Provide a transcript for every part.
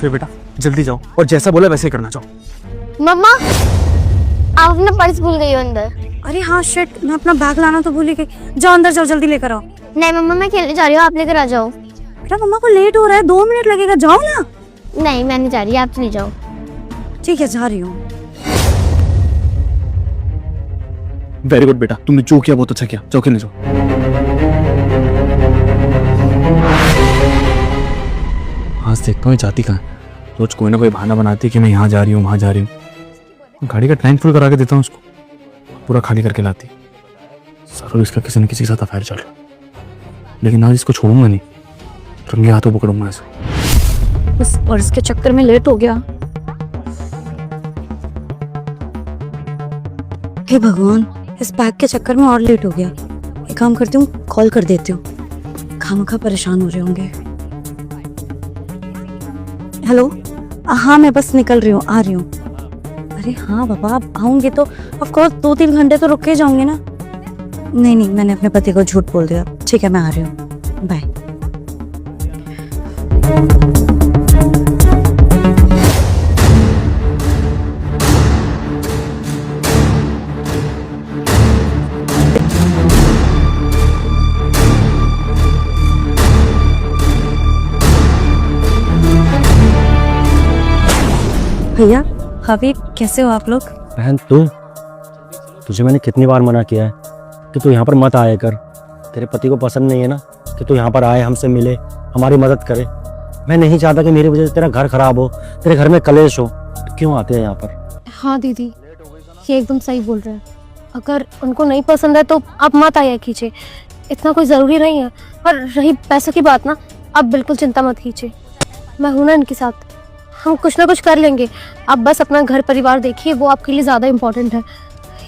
फिर बेटा जल्दी जाओ और जैसा बोला वैसे ही करना। जाओ। मम्मा आप अपना पर्स भूल गई हो अंदर। अरे हाँ शिट, मैं अपना बैग लाना तो भूल ही गई। जाओ अंदर जाओ, जल्दी लेकर आओ। नहीं मम्मा मैं खेलने जा रही हूँ, आप लेकर आ जाओ। बेटा मम्मा को लेट हो रहा है, 2 मिनट लगेगा, जाओ ना। नहीं मैं नहीं जा रही, आप चली जाओ। ठीक है जा रही हूँ। वेरी गुड बेटा, तुमने जो किया बहुत अच्छा किया। जाओ खेलने जाओ। आज देखता हूँ जाती कहाँ है। रोज कोई ना कोई बहाना बनाती है कि मैं यहाँ जा रही हूँ वहाँ जा रही हूँ। गाड़ी का टैंक फुल करा के देता हूँ उसको, पूरा खाली करके लाती। सर इसका किसी न किसी के साथ अफेयर चल रहा, लेकिन आज इसको छोड़ूंगा नहीं, रंगे हाथों पकड़ूंगा इसे। उस पर्स के चक्कर में लेट हो गया। हे भगवान, इस बैग के चक्कर में और लेट हो गया। एक काम करती हूँ, कॉल कर देती हूँ, खामखा परेशान हो रहे होंगे। हेलो, हाँ मैं बस निकल रही हूँ, आ रही हूँ। अरे हाँ बाबा, आप आऊंगे तो ऑफ कोर्स 2-3 घंटे तो रुक के जाऊंगे ना। नहीं मैंने अपने पति को झूठ बोल दिया। ठीक है मैं आ रही हूँ, बाय। भैया भाभी कैसे हो आप लोग? बहन तुझे मैंने कितनी बार मना किया है कि तू यहाँ पर मत आया कर। तेरे पति को पसंद नहीं है ना कि तू यहाँ पर आए, हमसे मिले, हमारी मदद करे। मैं नहीं चाहता कि मेरी वजह से तेरा घर खराब हो, तेरे घर में कलेश हो। तो क्यों आते हैं यहाँ पर? हाँ दीदी, ये एकदम सही बोल रहे हैं। अगर उनको नहीं पसंद है तो आप मत आया कीजिए, इतना कोई ज़रूरी नहीं है। और रही पैसों की बात ना, आप बिल्कुल चिंता मत कीजिए, मैं हूं ना इनके साथ, हम कुछ ना कुछ कर लेंगे। आप बस अपना घर परिवार देखिए, वो आपके लिए ज़्यादा इम्पोर्टेंट है।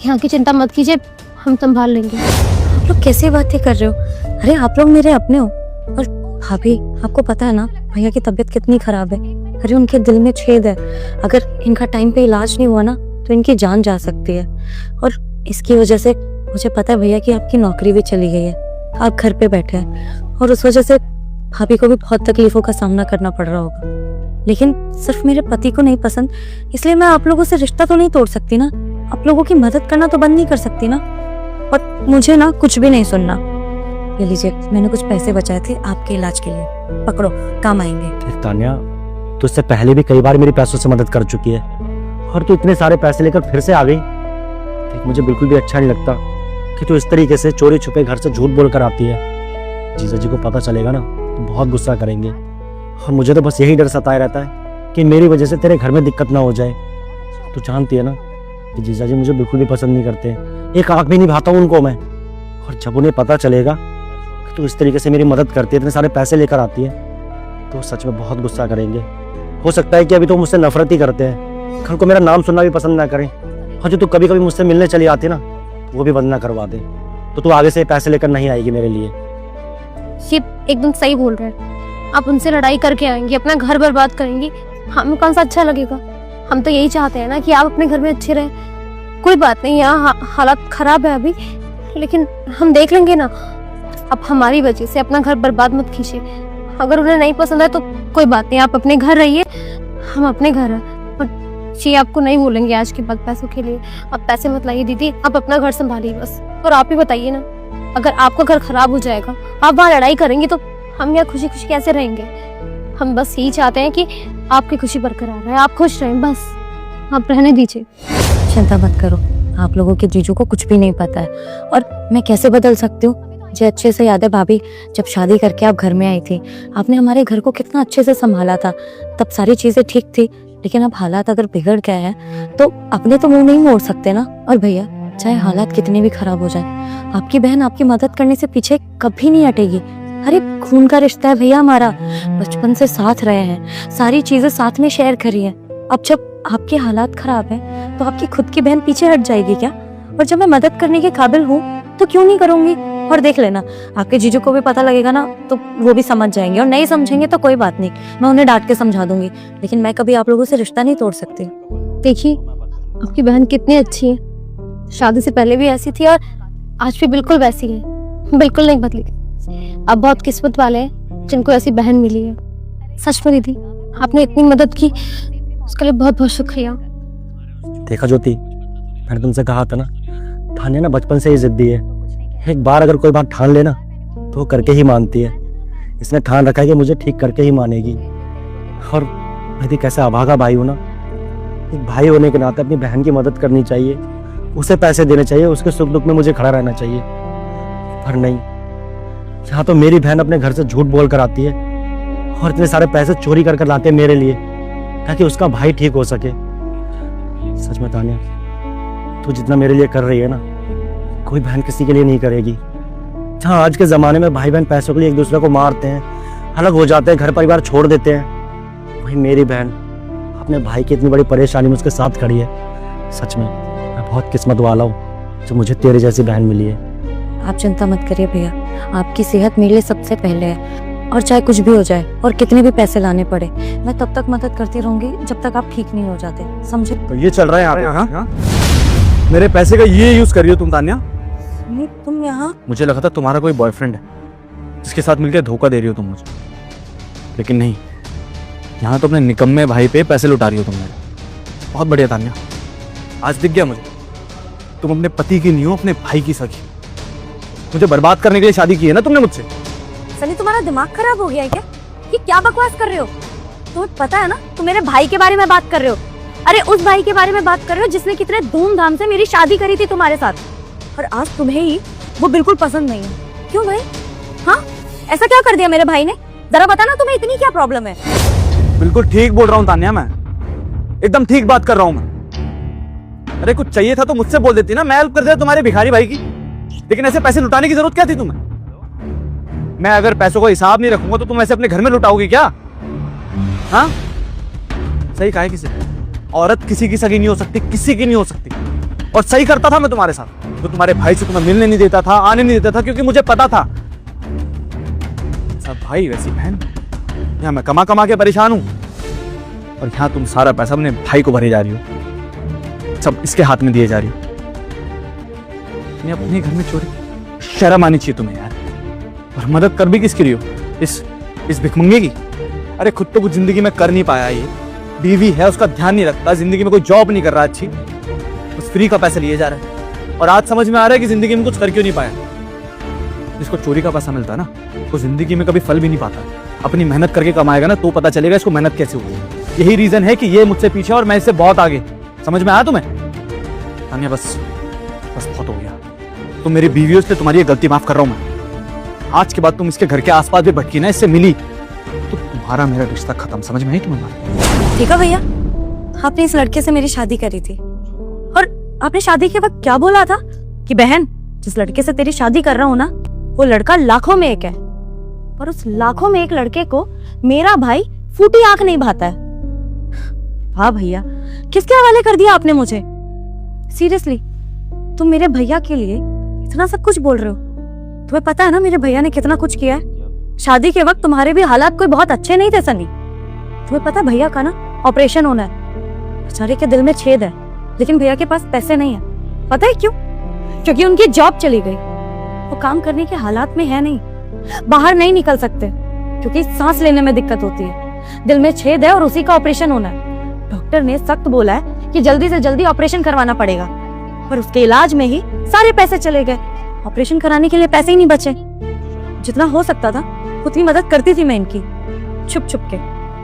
यहाँ की चिंता मत कीजिए, हम संभाल लेंगे। आप लोग कैसी बातें कर रहे हो? अरे आप लोग मेरे अपने हो। और भाभी आपको पता है ना भैया की तबीयत कितनी खराब है। अरे उनके दिल में छेद है, अगर इनका टाइम पे इलाज नहीं हुआ ना तो इनकी जान जा सकती है। और इसकी वजह से मुझे पता है भैया की आपकी नौकरी भी चली गई है, आप घर पे बैठे हैं और उस वजह से भाभी को भी बहुत तकलीफों का सामना करना पड़ रहा होगा। लेकिन सिर्फ मेरे पति को नहीं पसंद इसलिए मैं आप लोगों से रिश्ता तो नहीं तोड़ सकती ना, आप लोगों की मदद करना तो बंद नहीं कर सकती ना। और मुझे ना कुछ भी नहीं सुनना। ये लीजिए, मैंने कुछ पैसे बचाए थे आपके इलाज के लिए, पकड़ो, काम आएंगे। तान्या, तू इससे पहले भी कई बार मेरी पैसों से मदद कर चुकी है और तू इतने सारे पैसे लेकर फिर से आ गई। मुझे बिल्कुल भी अच्छा नहीं लगता कि तू इस तरीके से चोरी छुपे घर से झूठ बोलकर आती है। जीजा जी को पता चलेगा ना तो बहुत गुस्सा करेंगे और मुझे तो बस यही डर सताए रहता है कि मेरी वजह से तेरे घर में दिक्कत ना हो जाए। तू जानती है ना कि जीजा जी मुझे बिल्कुल भी पसंद नहीं करते, एक आंख भी नहीं भाता हूँ उनको मैं। और जब उन्हें पता चलेगा कि तू इस तरीके से मेरी मदद करती है, इतने सारे पैसे लेकर आती है, तो सच में बहुत गुस्सा करेंगे। हो सकता है कि अभी तो मुझसे नफरत ही करते हैं, कल को मेरा नाम सुनना भी पसंद ना करें। और जो तू कभी कभी मुझसे मिलने चली आती ना वो भी बंद ना करवा दे, तो तू आगे से पैसे लेकर नहीं आएगी मेरे लिए। ये एकदम सही बोल रहे हैं, आप उनसे लड़ाई करके आएंगी, अपना घर बर्बाद करेंगी, हमें कौन सा अच्छा लगेगा? हम तो यही चाहते हैं ना कि आप अपने घर में अच्छे रहें। कोई बात नहीं, यहाँ हालात खराब है अभी, लेकिन हम देख लेंगे ना। अब हमारी वजह से अपना घर बर्बाद मत कीजिए। अगर उन्हें नहीं पसंद है तो कोई बात नहीं, आप अपने घर रहिए, हम अपने घर हैं। और जी आपको नहीं बोलेंगे आज के बाद पैसों के लिए, आप पैसे मत लाइए दीदी, आप अपना घर संभालिए बस। और आप ही बताइए ना, अगर आपका घर खराब हो जाएगा, आप वहाँ लड़ाई करेंगे तो हम यहाँ खुशी खुशी कैसे रहेंगे? हम बस यही चाहते हैं कि आपकी खुशी बरकरार रहे, आप खुश रहें, बस आप रहने दीजिए। चिंता मत करो, आप लोगों के जीजू को कुछ भी नहीं पता है और मैं कैसे बदल सकती हूँ। मुझे अच्छे से याद है भाभी, जब शादी करके आप घर में आई थी, आपने हमारे घर को कितना अच्छे से संभाला था। तब सारी चीजें ठीक थी, लेकिन अब हालात अगर बिगड़ गए हैं तो अपने तो मुंह नहीं मोड़ सकते ना। और भैया चाहे हालात कितने भी खराब हो जाए, आपकी बहन आपकी मदद करने से पीछे कभी नहीं हटेगी। अरे खून का रिश्ता है भैया हमारा, बचपन से साथ रहे हैं, सारी चीजें साथ में शेयर करी है। अब जब आपके हालात खराब है तो आपकी खुद की बहन पीछे हट जाएगी क्या? और जब मैं मदद करने के काबिल हूँ तो क्यों नहीं करूंगी? और देख लेना, आपके जीजू को भी पता लगेगा ना तो वो भी समझ जाएंगे, और नहीं समझेंगे तो कोई बात नहीं, मैं उन्हें डांट के समझा दूंगी। लेकिन मैं कभी आप लोगों से रिश्ता नहीं तोड़ सकती। देखिए आपकी बहन कितनी अच्छी है, शादी से पहले भी ऐसी थी और आज भी बिल्कुल वैसी है, बिल्कुल नहीं बदली। अब बहुत किस्मत वाले हैं जिनको ऐसी बहन मिली है। सच में दीदी आपने इतनी मदद की, उसके लिए बहुत बहुत शुक्रिया। देखा ज्योति, मैंने तुमसे कहा था ना, तान्या ना बचपन से ही जिद्दी है। एक बार अगर कोई बात ठान लेना तो वो करके ही मानती है। इसने ठान रखा है कि मुझे ठीक करके ही मानेगी। और मैं भी कैसे अभागा भाई हूं ना, एक भाई होने के नाते अपनी बहन की मदद करनी चाहिए, उसे पैसे देने चाहिए, उसके सुख दुख में मुझे खड़ा रहना चाहिए। पर नहीं, यहाँ तो मेरी बहन अपने घर से झूठ बोल कर आती है और इतने सारे पैसे चोरी कर लाते हैं मेरे लिए, ताकि उसका भाई ठीक हो सके। सच में तान्या, तू जितना मेरे लिए कर रही है ना, कोई बहन किसी के लिए नहीं करेगी। जहाँ आज के जमाने में भाई बहन पैसों के लिए एक दूसरे को मारते हैं, अलग हो जाते हैं, घर परिवार छोड़ देते हैं, वही मेरी बहन अपने भाई की इतनी बड़ी परेशानी में उसके साथ खड़ी है। सच में मैं बहुत किस्मत वाला हूँ जो मुझे तेरे जैसी बहन मिली है। आप चिंता मत करिए भैया, आपकी सेहत मेरे लिए सबसे पहले है। और चाहे कुछ भी हो जाए और कितने भी पैसे लाने पड़े, मैं तब तक मदद करती रहूंगी जब तक आप ठीक नहीं हो जाते, समझे? तो ये चल रहा है यहाँ पे? हाँ? मेरे पैसे का ये यूज कर रही हो तुम तान्या? नहीं, तुम यहाँ? मुझे लगा था तुम्हारा कोई बॉयफ्रेंड है जिसके साथ मिलकर धोखा दे रही हो तुम मुझे, लेकिन नहीं, यहाँ तो अपने निकम्मे भाई पे पैसे लुटा रही हो तुम मेरे। बहुत बढ़िया तान्या, आज दिख गया मुझे, तुम अपने पति की नहीं हो, अपने भाई की सखी। मुझे बर्बाद करने के लिए शादी की है ना तुमने मुझसे। सनी, तुम्हारा दिमाग खराब हो गया है क्या? ये क्या बकवास कर रहे हो? तुम्हें पता है ना, तुम मेरे भाई के बारे में बात कर रहे हो। अरे उस भाई के बारे में बात कर रहे हो जिसने कितने धूमधाम से मेरी शादी करी थी तुम्हारे साथ, और आज तुम्हें ही वो बिल्कुल पसंद नहीं है। क्यों भाई? हाँ, ऐसा क्या कर दिया मेरे भाई ने? जरा बता ना, तुम्हें इतनी क्या प्रॉब्लम है? बिल्कुल ठीक बोल रहा हूँ तान्या, मैं एकदम ठीक बात कर रहा हूँ मैं। अरे कुछ चाहिए था तो मुझसे बोल देती ना, मैं हेल्प कर देता तुम्हारे भिखारी भाई की। लेकिन ऐसे पैसे लुटाने की जरूरत क्या थी तुम्हें? मैं अगर पैसों का हिसाब नहीं रखूंगा तो तुम ऐसे अपने घर में लुटाओगी क्या? हाँ, सही कहा है किसी ने, औरत किसी की सगी नहीं हो सकती, किसी की नहीं हो सकती। और सही करता था मैं तुम्हारे साथ, तो तुम्हारे भाई से तुम्हें मिलने नहीं देता था, आने नहीं देता था, क्योंकि मुझे पता था सब भाई वैसी बहन। यहाँ मैं कमा कमा के परेशान हूं और यहाँ तुम सारा पैसा अपने भाई को भरे जा रही हो, सब इसके हाथ में दिए जा रही हो। अपने घर में चोरी, शर्म आनी चाहिए तुम्हें यार। और मदद कर भी किसकी रही हो? इस भिखमंगे की। अरे खुद तो कुछ जिंदगी में कर नहीं पाया, ये बीवी है, उसका ध्यान नहीं रखता, जिंदगी में कोई जॉब नहीं कर रहा अच्छी, उस फ्री का पैसा लिए जा रहा है। और आज समझ में आ रहा है कि जिंदगी में कुछ कर क्यों नहीं पाया। जिसको चोरी का पैसा मिलता है ना, वो जिंदगी में कभी फल भी नहीं पाता। अपनी मेहनत करके कमाएगा ना तो पता चलेगा इसको मेहनत कैसे हुई। यही रीजन है कि ये मुझसे पीछे और मैं इससे बहुत आगे। समझ में आया तुम्हें? तान्या बस बहुत हो गया। तुम मेरी बीवी हो, इसलिए तुम्हारी ये गलती माफ कर रहा हूं मैं। आज के बाद तुम इसके घर के आसपास भी भटकी ना, इससे मिली तो तुम्हारा मेरा रिश्ता खत्म। समझ में आई तुम्हें? ठीक है भैया, आपने इस लड़के से मेरी शादी करी थी, और आपने शादी के वक्त क्या बोला था कि बहन, जिस लड़के से तेरी शादी कर रहा हूं ना, वो लड़का लाखों में एक है, और उस लाखों में एक लड़के को मेरा भाई फूटी आंख नहीं भाता है। वाह भैया, किसके हवाले कर दिया आपने मुझे? सीरियसली, तुम मेरे भैया के लिए इतना सब कुछ बोल रहे हो? तुम्हें पता है ना मेरे भैया ने कितना कुछ किया है? शादी के वक्त तुम्हारे भी हालात कोई बहुत अच्छे नहीं थे सनी। तुम्हें पता है भैया का ना ऑपरेशन होना है, बेचारे के दिल में छेद है, लेकिन भैया के पास पैसे नहीं है। पता है क्यों? क्योंकि उनकी जॉब चली गई, वो काम करने के हालात में है नहीं, बाहर नहीं निकल सकते क्योंकि सांस लेने में दिक्कत होती है, दिल में छेद है और उसी का ऑपरेशन होना है। डॉक्टर ने सख्त बोला है कि जल्दी से जल्दी ऑपरेशन करवाना पड़ेगा, पर उसके इलाज में ही सारे पैसे चले गए। ऑपरेशन कराने के लिए पैसे ही नहीं बचे। जितना हो सकता था उतनी मदद करती थी मैं इनकी, छुप छुप के,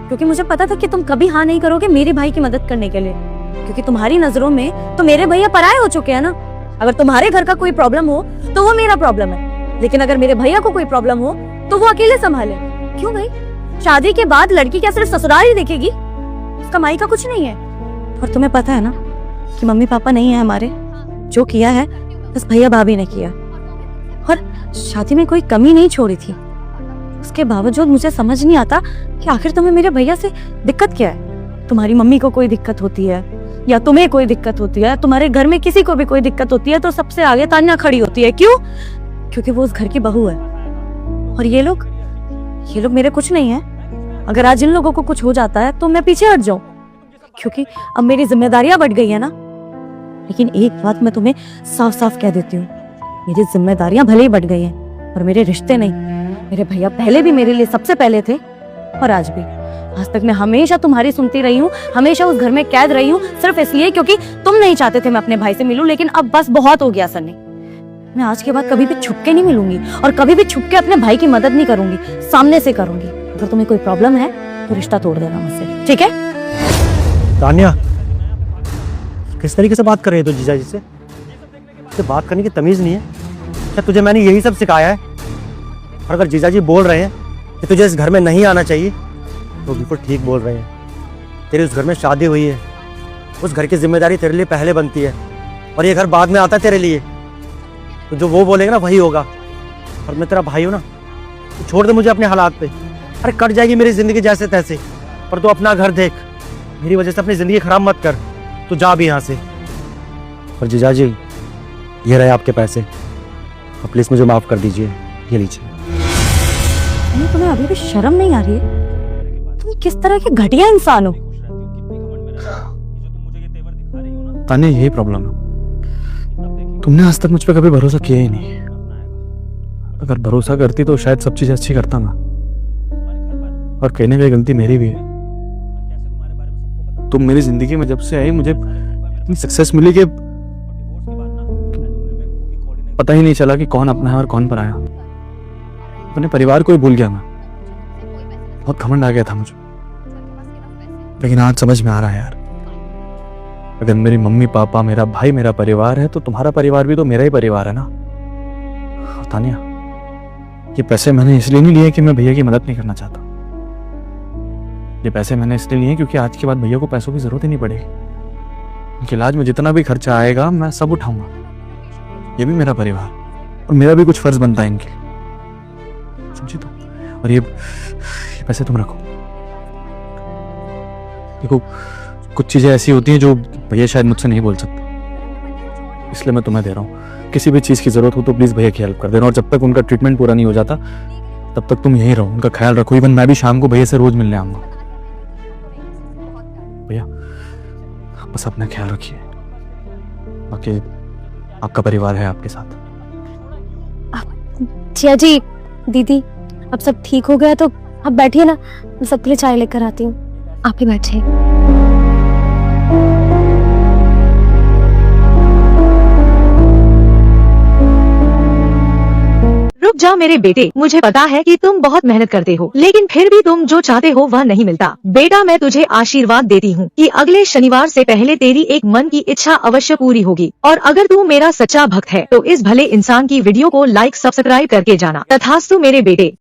क्योंकि मुझे पता था कि तुम कभी हाँ नहीं करोगे मेरे भाई की मदद करने के लिए, क्योंकि तुम्हारी नजरों में तो मेरे भैया पराये हो चुके हैं ना। अगर तुम्हारे घर का कोई प्रॉब्लम हो तो वो मेरा प्रॉब्लम है, लेकिन अगर मेरे भैया को कोई प्रॉब्लम हो तो वो अकेले संभाले। क्यों भाई? शादी के बाद लड़की क्या सिर्फ ससुराल ही देखेगी? उसका माई का कुछ नहीं है। और तुम्हें पता है ना कि मम्मी पापा नहीं है हमारे, जो किया है बस भैया भाभी ने किया, और शादी में कोई कमी नहीं छोड़ी थी। उसके बावजूद मुझे समझ नहीं आता कि आखिर तुम्हें मेरे भैया से दिक्कत क्या है। तुम्हारी मम्मी को कोई दिक्कत होती है या तुम्हें कोई दिक्कत होती है, तुम्हारे घर में किसी को भी कोई दिक्कत होती है तो सबसे आगे तान्या खड़ी होती है। क्यों? क्योंकि वो उस घर की बहू है। और ये लोग मेरे कुछ नहीं है। अगर आज इन लोगों को कुछ हो जाता है तो मैं पीछे हट जाऊं, क्योंकि अब मेरी जिम्मेदारियां बढ़ गई है ना। लेकिन एक बात मैं तुम्हें साफ साफ कह देती हूँ, मेरी जिम्मेदारियां भले ही बढ़ गई हैं और मेरे रिश्ते नहीं। मेरे भैया पहले भी मेरे लिए सबसे पहले थे और आज भी। आज तक मैं हमेशा तुम्हारी सुनती रही हूँ, हमेशा उस घर में कैद रही हूँ, सिर्फ इसलिए क्योंकि तुम नहीं चाहते थे मैं अपने भाई से मिलूं। लेकिन अब बस बहुत हो गया सन्नी, मैं आज के बाद कभी भी छुप के नहीं मिलूंगी और कभी भी छुप के अपने भाई की मदद नहीं करूंगी, सामने से करूंगी। अगर तुम्हें कोई प्रॉब्लम है तो रिश्ता तोड़ देना मुझसे, ठीक है? तान्या, किस तरीके से बात कर रही है तू जीजा जी से? तुझे बात करने की तमीज नहीं है क्या? तुझे मैंने यही सब सिखाया है? और अगर जीजा जी बोल रहे हैं कि तुझे इस घर में नहीं आना चाहिए तो बिल्कुल ठीक बोल रहे हैं। तेरी उस घर में शादी हुई है, उस घर की जिम्मेदारी तेरे लिए पहले बनती है और ये घर बाद में आता है तेरे लिए। तो जो वो बोलेगा ना वही होगा। और मैं तेरा भाई हूं ना, तो छोड़ दे मुझे अपने हालात पे। अरे कट जाएगी मेरी जिंदगी जैसे तैसे, पर तू अपना घर देख, मेरी वजह से अपनी जिंदगी खराब मत कर। तू जा भी यहाँ से। और जीजा जी, ये रहे आपके पैसे, अब प्लीज मुझे माफ कर दीजिए, ये लीजिए। तुम्हें अभी भी शर्म नहीं आ रही है? तुम किस तरह के घटिया इंसान हो? तान्या, यही प्रॉब्लम है, तुमने आज तक मुझ पर कभी भरोसा किया ही नहीं। अगर भरोसा करती तो शायद सब चीजें अच्छी करता मैं। और कहने की गलती मेरी भी है। तुम मेरी जिंदगी में जब से आई मुझे इतनी सक्सेस मिली कि पता ही नहीं चला कि कौन अपना है और कौन पराया। अपने परिवार को ही भूल गया मैं। बहुत घमंड आ गया था मुझे, लेकिन आज समझ में आ रहा है यार, अगर मेरी मम्मी पापा, मेरा भाई मेरा परिवार है तो तुम्हारा परिवार भी तो मेरा ही परिवार है ना। और तान्या, ये पैसे मैंने इसलिए नहीं लिए कि मैं भैया की मदद नहीं करना चाहता। ये पैसे मैंने इसलिए लिए क्योंकि आज के बाद भैया को पैसों की जरूरत ही नहीं पड़ेगी। उनके इलाज में जितना भी खर्चा आएगा मैं सब उठाऊंगा। ये भी मेरा परिवार और मेरा भी कुछ फर्ज बनता है इनके लिए, समझी तो? और ये पैसे तुम रखो। देखो, कुछ चीजें ऐसी होती हैं जो भैया शायद मुझसे नहीं बोल सकते, इसलिए मैं तुम्हें दे रहा हूँ। किसी भी चीज की जरूरत हो तो प्लीज भैया की हेल्प कर देना। और जब तक उनका ट्रीटमेंट पूरा नहीं हो जाता तब तक तुम यहीं रहो, उनका ख्याल रखो। इवन मैं भी शाम को भैया से रोज मिलने आऊंगा। भैया बस अपना ख्याल रखिए, बाकी आपका परिवार है आपके साथ। जिया जी, दीदी, अब सब ठीक हो गया तो आप बैठिए ना, मैं सबके लिए चाय लेकर आती हूँ। आप ही बैठिए। रुक जा मेरे बेटे, मुझे पता है कि तुम बहुत मेहनत करते हो, लेकिन फिर भी तुम जो चाहते हो वह नहीं मिलता। बेटा, मैं तुझे आशीर्वाद देती हूँ कि अगले शनिवार से पहले तेरी एक मन की इच्छा अवश्य पूरी होगी। और अगर तू मेरा सच्चा भक्त है तो इस भले इंसान की वीडियो को लाइक सब्सक्राइब करके जाना। तथास्तु मेरे बेटे।